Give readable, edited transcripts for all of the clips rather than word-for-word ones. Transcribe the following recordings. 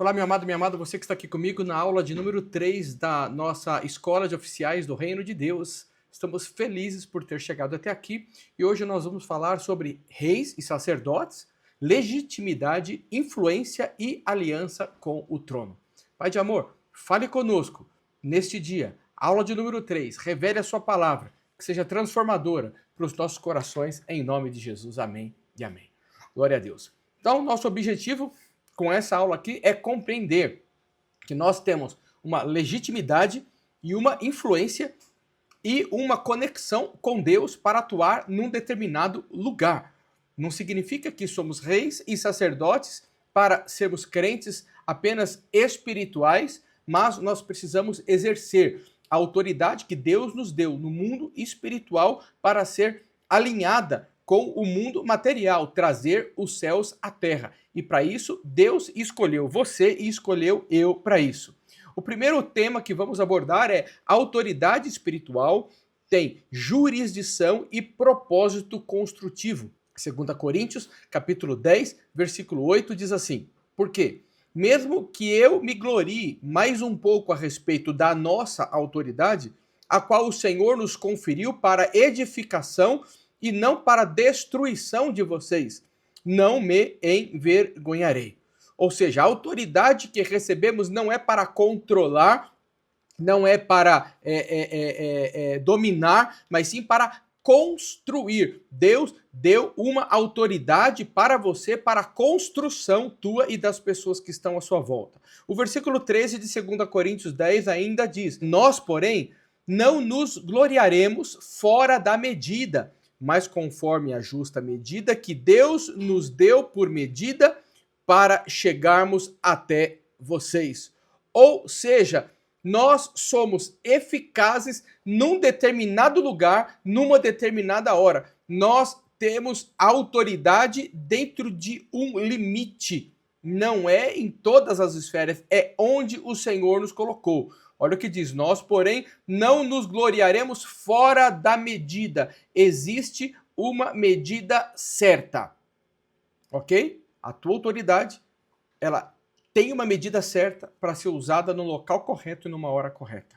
Olá, meu amado, minha amada, você que está aqui comigo na aula de número 3 da nossa Escola de Oficiais do Reino de Deus. Estamos felizes por ter chegado até aqui e hoje nós vamos falar sobre reis e sacerdotes, legitimidade, influência e aliança com o trono. Pai de amor, fale conosco neste dia, aula de número 3, revele a sua palavra, que seja transformadora para os nossos corações, em nome de Jesus. Amém e amém. Glória a Deus. Então, nosso objetivo com essa aula aqui é compreender que nós temos uma legitimidade e uma influência e uma conexão com Deus para atuar num determinado lugar. Não significa que somos reis e sacerdotes para sermos crentes apenas espirituais, mas nós precisamos exercer a autoridade que Deus nos deu no mundo espiritual para ser alinhada com o mundo material, trazer os céus à terra. E para isso, Deus escolheu você e escolheu eu para isso. O primeiro tema que vamos abordar é autoridade espiritual tem jurisdição e propósito construtivo. 2 Coríntios, capítulo 10, versículo 8, diz assim: Por quê? Mesmo que eu me glorie mais um pouco a respeito da nossa autoridade, a qual o Senhor nos conferiu para edificação e não para destruição de vocês, não me envergonharei. Ou seja, a autoridade que recebemos não é para controlar, não é para dominar, mas sim para construir. Deus deu uma autoridade para você, para a construção tua e das pessoas que estão à sua volta. O versículo 13 de 2 Coríntios 10 ainda diz: Nós, porém, não nos gloriaremos fora da medida, mas conforme a justa medida que Deus nos deu por medida para chegarmos até vocês. Ou seja, nós somos eficazes num determinado lugar, numa determinada hora. Nós temos autoridade dentro de um limite. Não é em todas as esferas, é onde o Senhor nos colocou. Olha o que diz: nós, porém, não nos gloriaremos fora da medida. Existe uma medida certa, ok? A tua autoridade, ela tem uma medida certa para ser usada no local correto e numa hora correta.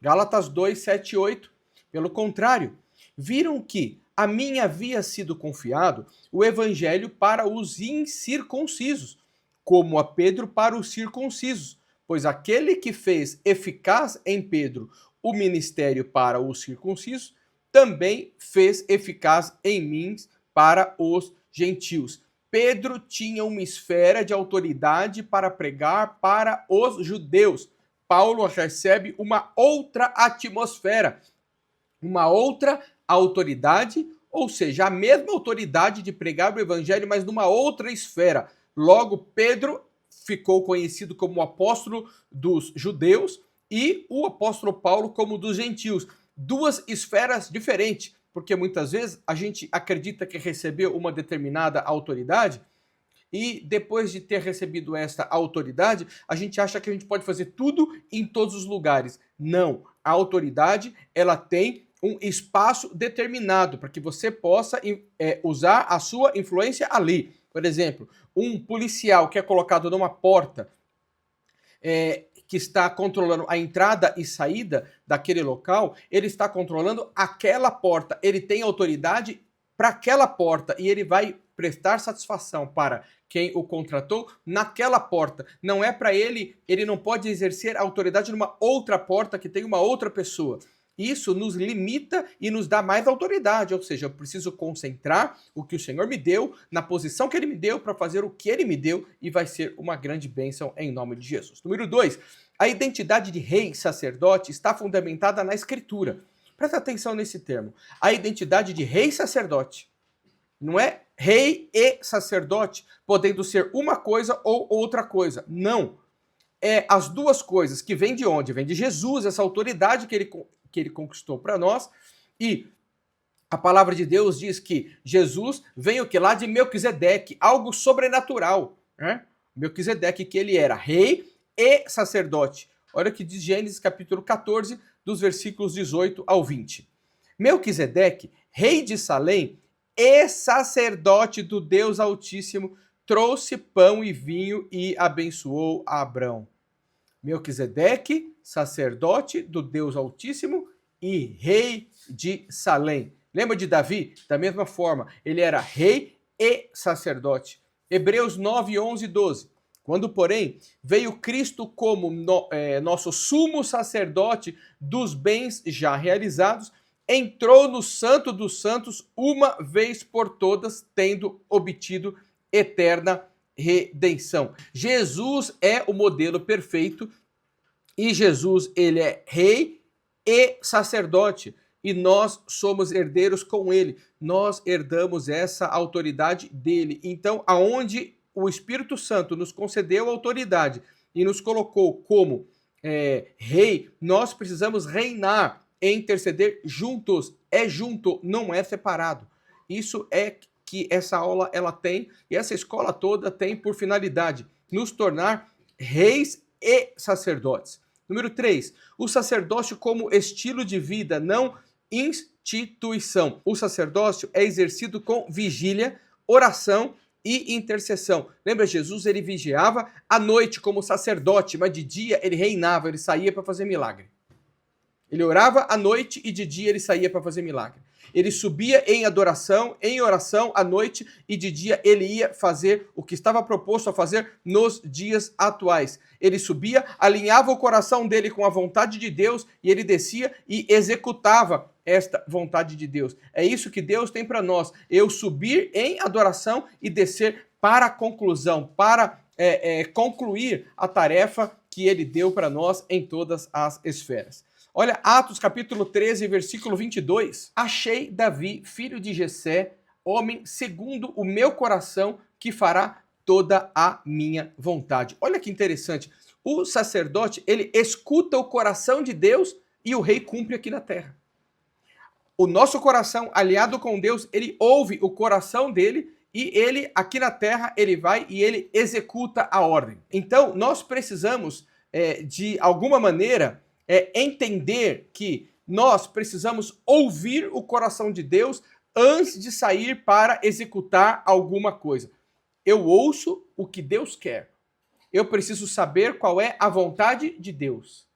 Gálatas 2, 7 e 8. Pelo contrário, viram que a mim havia sido confiado o evangelho para os incircuncisos, como a Pedro para os circuncisos. Pois aquele que fez eficaz em Pedro o ministério para os circuncisos, também fez eficaz em mim para os gentios. Pedro tinha uma esfera de autoridade para pregar para os judeus. Paulo recebe uma outra atmosfera, uma outra autoridade, ou seja, a mesma autoridade de pregar o evangelho, mas numa outra esfera. Logo, Pedro ficou conhecido como o apóstolo dos judeus e o apóstolo Paulo como dos gentios. Duas esferas diferentes, porque muitas vezes a gente acredita que recebeu uma determinada autoridade e depois de ter recebido esta autoridade, a gente acha que a gente pode fazer tudo em todos os lugares. Não, a autoridade, ela tem um espaço determinado para que você possa usar a sua influência ali. Por exemplo, um policial que é colocado numa porta que está controlando a entrada e saída daquele local, ele está controlando aquela porta. Ele tem autoridade para aquela porta e ele vai prestar satisfação para quem o contratou naquela porta. Não é para ele não pode exercer autoridade numa outra porta que tem uma outra pessoa. Isso nos limita e nos dá mais autoridade, ou seja, eu preciso concentrar o que o Senhor me deu, na posição que Ele me deu, para fazer o que Ele me deu, e vai ser uma grande bênção em nome de Jesus. Número 2, a identidade de rei e sacerdote está fundamentada na Escritura. Presta atenção nesse termo. A identidade de rei e sacerdote. Não é rei e sacerdote, podendo ser uma coisa ou outra coisa. Não. É as duas coisas, que vem de onde? Vem de Jesus, essa autoridade que ele conquistou para nós, e a palavra de Deus diz que Jesus vem o que lá de Melquisedeque, algo sobrenatural, né? Melquisedeque, que ele era rei e sacerdote. Olha o que diz Gênesis capítulo 14, dos versículos 18 ao 20. Melquisedeque, rei de Salém e sacerdote do Deus Altíssimo, trouxe pão e vinho e abençoou a Abrão. Melquisedeque, sacerdote do Deus Altíssimo e rei de Salém. Lembra de Davi? Da mesma forma, ele era rei e sacerdote. Hebreus 9, 11 e 12. Quando, porém, veio Cristo como nosso sumo sacerdote dos bens já realizados, entrou no Santo dos Santos uma vez por todas, tendo obtido eterna redenção. Jesus é o modelo perfeito e Jesus, ele é rei e sacerdote e nós somos herdeiros com ele. Nós herdamos essa autoridade dele. Então, aonde o Espírito Santo nos concedeu autoridade e nos colocou como rei, nós precisamos reinar e interceder juntos. É junto, não é separado. Isso é que essa aula ela tem, e essa escola toda tem por finalidade nos tornar reis e sacerdotes. Número 3, o sacerdócio como estilo de vida, não instituição. O sacerdócio é exercido com vigília, oração e intercessão. Lembra, Jesus ele vigiava à noite como sacerdote, mas de dia ele reinava, ele saía para fazer milagre. Ele orava à noite e de dia ele saía para fazer milagre. Ele subia em adoração, em oração à noite e de dia ele ia fazer o que estava proposto a fazer nos dias atuais. Ele subia, alinhava o coração dele com a vontade de Deus e ele descia e executava esta vontade de Deus. É isso que Deus tem para nós. Eu subir em adoração e descer para a conclusão, para concluir a tarefa que ele deu para nós em todas as esferas. Olha, Atos capítulo 13, versículo 22. Achei Davi, filho de Jessé, homem segundo o meu coração, que fará toda a minha vontade. Olha que interessante. O sacerdote, ele escuta o coração de Deus e o rei cumpre aqui na terra. O nosso coração, aliado com Deus, ele ouve o coração dele e ele, aqui na terra, ele vai e ele executa a ordem. Então, nós precisamos, de alguma maneira, entender que nós precisamos ouvir o coração de Deus antes de sair para executar alguma coisa. Eu ouço o que Deus quer. Eu preciso saber qual é a vontade de Deus.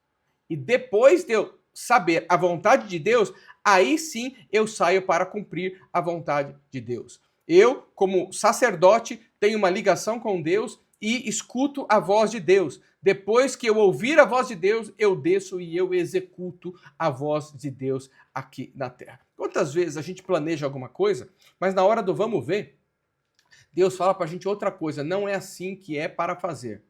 E depois de eu saber a vontade de Deus, aí sim eu saio para cumprir a vontade de Deus. Eu, como sacerdote, tenho uma ligação com Deus e escuto a voz de Deus. Depois que eu ouvir a voz de Deus, eu desço e eu executo a voz de Deus aqui na terra. Quantas vezes a gente planeja alguma coisa, mas na hora do vamos ver, Deus fala para a gente outra coisa, não é assim que é para fazer.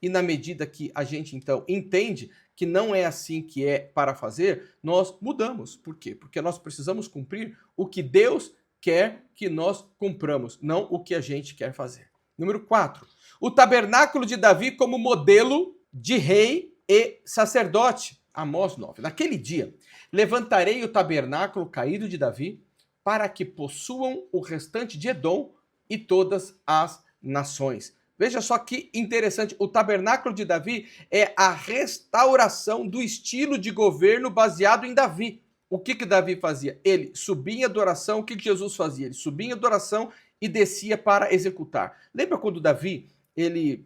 E na medida que a gente, então, entende que não é assim que é para fazer, nós mudamos. Por quê? Porque nós precisamos cumprir o que Deus quer que nós cumpramos, não o que a gente quer fazer. Número 4. O tabernáculo de Davi como modelo de rei e sacerdote. Amós 9. Naquele dia, levantarei o tabernáculo caído de Davi para que possuam o restante de Edom e todas as nações. Veja só que interessante, o tabernáculo de Davi é a restauração do estilo de governo baseado em Davi. O que Davi fazia? Ele subia em adoração, o que Jesus fazia? Ele subia em adoração e descia para executar. Lembra quando Davi, ele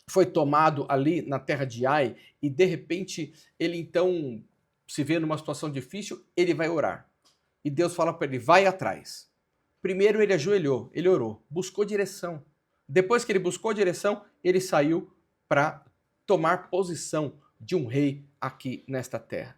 foi tomado ali na terra de Ai e de repente ele então se vê numa situação difícil, ele vai orar. E Deus fala para ele, vai atrás. Primeiro ele ajoelhou, ele orou, buscou direção. Depois que ele buscou direção, ele saiu para tomar posição de um rei aqui nesta terra.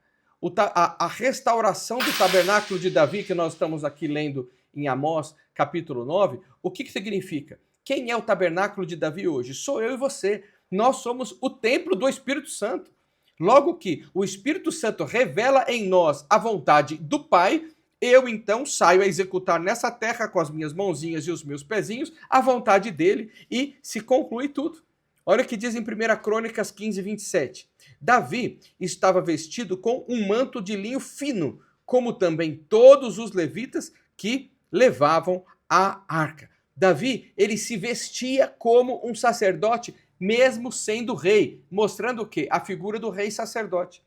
A restauração do tabernáculo de Davi, que nós estamos aqui lendo em Amós, capítulo 9, o que significa? Quem é o tabernáculo de Davi hoje? Sou eu e você. Nós somos o templo do Espírito Santo. Logo que o Espírito Santo revela em nós a vontade do Pai, eu então saio a executar nessa terra com as minhas mãozinhas e os meus pezinhos a vontade dele e se conclui tudo. Olha o que diz em 1 Crônicas 15, 27. Davi estava vestido com um manto de linho fino, como também todos os levitas que levavam a arca. Davi, ele se vestia como um sacerdote, mesmo sendo rei, mostrando o quê? A figura do rei sacerdote.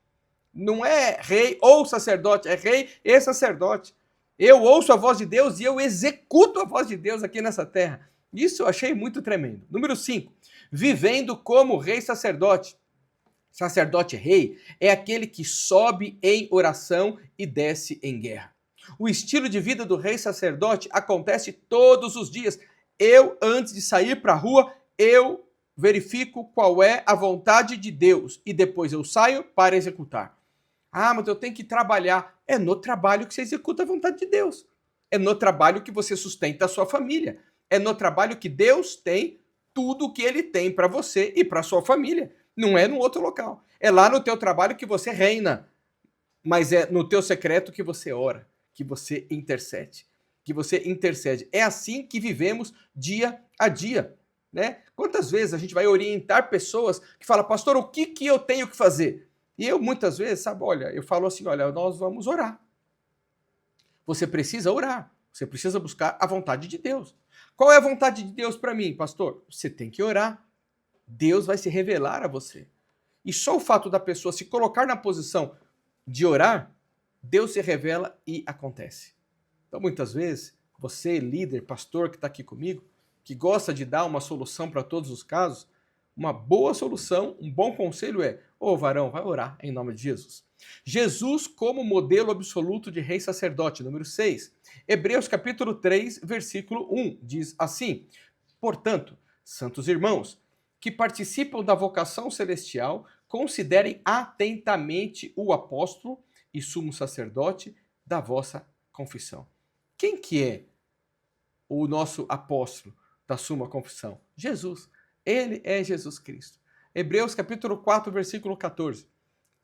Não é rei ou sacerdote, é rei e sacerdote. Eu ouço a voz de Deus e eu executo a voz de Deus aqui nessa terra. Isso eu achei muito tremendo. Número 5, vivendo como rei sacerdote. Sacerdote rei é aquele que sobe em oração e desce em guerra. O estilo de vida do rei sacerdote acontece todos os dias. Eu, antes de sair para a rua, eu verifico qual é a vontade de Deus e depois eu saio para executar. Ah, mas eu tenho que trabalhar. É no trabalho que você executa a vontade de Deus. É no trabalho que você sustenta a sua família. É no trabalho que Deus tem tudo o que Ele tem para você e para sua família. Não é no outro local. É lá no teu trabalho que você reina. Mas é no teu secreto que você ora, que você intercede. Que você intercede. É assim que vivemos dia a dia. Né? Quantas vezes a gente vai orientar pessoas que falam, pastor, o que eu tenho que fazer? E eu muitas vezes, sabe, olha, eu falo assim, olha, nós vamos orar. Você precisa orar. Você precisa buscar a vontade de Deus. Qual é a vontade de Deus para mim, pastor? Você tem que orar. Deus vai se revelar a você. E só o fato da pessoa se colocar na posição de orar, Deus se revela e acontece. Então, muitas vezes, você, líder, pastor que está aqui comigo, que gosta de dar uma solução para todos os casos, uma boa solução, um bom conselho é, varão, vai orar em nome de Jesus. Jesus como modelo absoluto de rei sacerdote, número 6. Hebreus capítulo 3, versículo 1, diz assim, portanto, santos irmãos, que participam da vocação celestial, considerem atentamente o apóstolo e sumo sacerdote da vossa confissão. Quem que é o nosso apóstolo da suma confissão? Jesus. Ele é Jesus Cristo. Hebreus capítulo 4, versículo 14.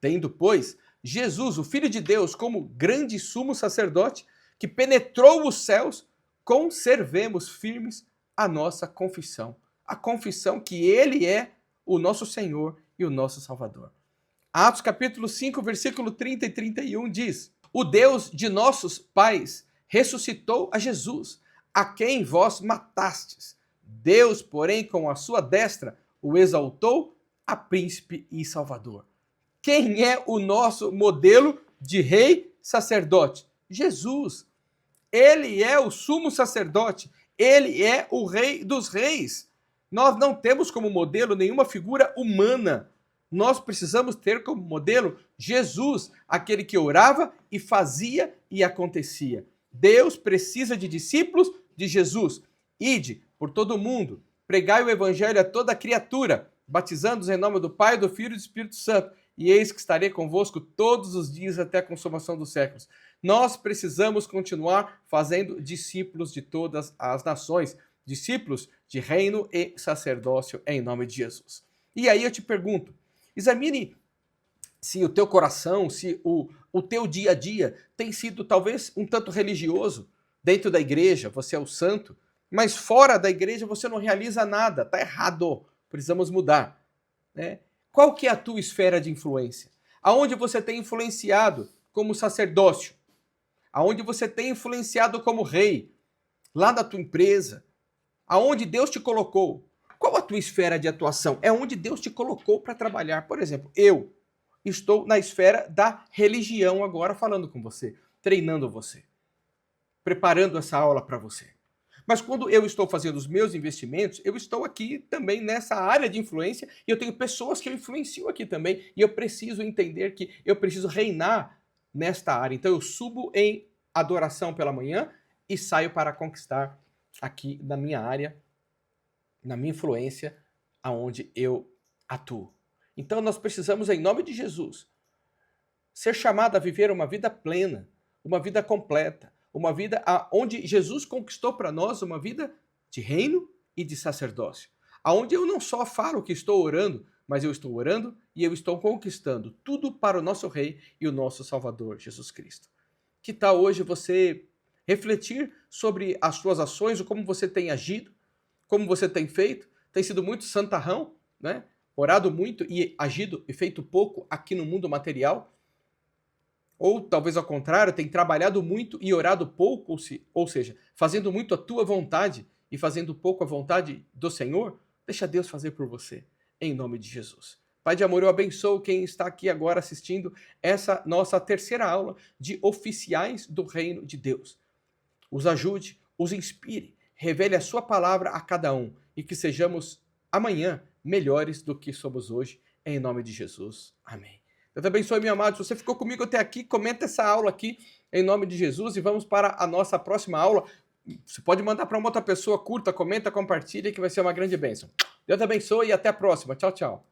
Tendo, pois, Jesus, o Filho de Deus, como grande sumo sacerdote, que penetrou os céus, conservemos firmes a nossa confissão. A confissão que Ele é o nosso Senhor e o nosso Salvador. Atos capítulo 5, versículo 30 e 31 diz, o Deus de nossos pais ressuscitou a Jesus, a quem vós matastes. Deus, porém, com a sua destra, o exaltou a príncipe e salvador. Quem é o nosso modelo de rei sacerdote? Jesus. Ele é o sumo sacerdote. Ele é o rei dos reis. Nós não temos como modelo nenhuma figura humana. Nós precisamos ter como modelo Jesus, aquele que orava e fazia e acontecia. Deus precisa de discípulos de Jesus. Ide por todo o mundo, pregai o evangelho a toda criatura, batizando-os em nome do Pai, do Filho e do Espírito Santo. E eis que estarei convosco todos os dias até a consumação dos séculos. Nós precisamos continuar fazendo discípulos de todas as nações, discípulos de reino e sacerdócio em nome de Jesus. E aí eu te pergunto, examine se o teu coração, se o teu dia a dia tem sido talvez um tanto religioso. Dentro da igreja você é o santo, mas fora da igreja você não realiza nada, está errado, precisamos mudar. Né? Qual que é a tua esfera de influência? Aonde você tem influenciado como sacerdócio? Aonde você tem influenciado como rei? Lá na tua empresa? Aonde Deus te colocou? Qual a tua esfera de atuação? É onde Deus te colocou para trabalhar. Por exemplo, eu estou na esfera da religião agora falando com você, treinando você, preparando essa aula para você. Mas quando eu estou fazendo os meus investimentos, eu estou aqui também nessa área de influência e eu tenho pessoas que eu influencio aqui também e eu preciso entender que eu preciso reinar nesta área. Então eu subo em adoração pela manhã e saio para conquistar aqui na minha área, na minha influência, aonde eu atuo. Então nós precisamos, em nome de Jesus, ser chamado a viver uma vida plena, uma vida completa, uma vida onde Jesus conquistou para nós uma vida de reino e de sacerdócio. Onde eu não só falo que estou orando, mas eu estou orando e eu estou conquistando tudo para o nosso Rei e o nosso Salvador, Jesus Cristo. Que tal hoje você refletir sobre as suas ações, ou como você tem agido, como você tem feito? Tem sido muito santarrão, né? Orado muito e agido e feito pouco aqui no mundo material? Ou talvez ao contrário, tem trabalhado muito e orado pouco, ou seja, fazendo muito a tua vontade e fazendo pouco a vontade do Senhor? Deixa Deus fazer por você, em nome de Jesus. Pai de amor, eu abençoo quem está aqui agora assistindo essa nossa terceira aula de oficiais do reino de Deus. Os ajude, os inspire, revele a sua palavra a cada um e que sejamos amanhã melhores do que somos hoje, em nome de Jesus. Amém. Deus abençoe, meu amado. Se você ficou comigo até aqui, comenta essa aula aqui em nome de Jesus e vamos para a nossa próxima aula. Você pode mandar para uma outra pessoa, curta, comenta, compartilha, que vai ser uma grande bênção. Deus abençoe e até a próxima. Tchau, tchau.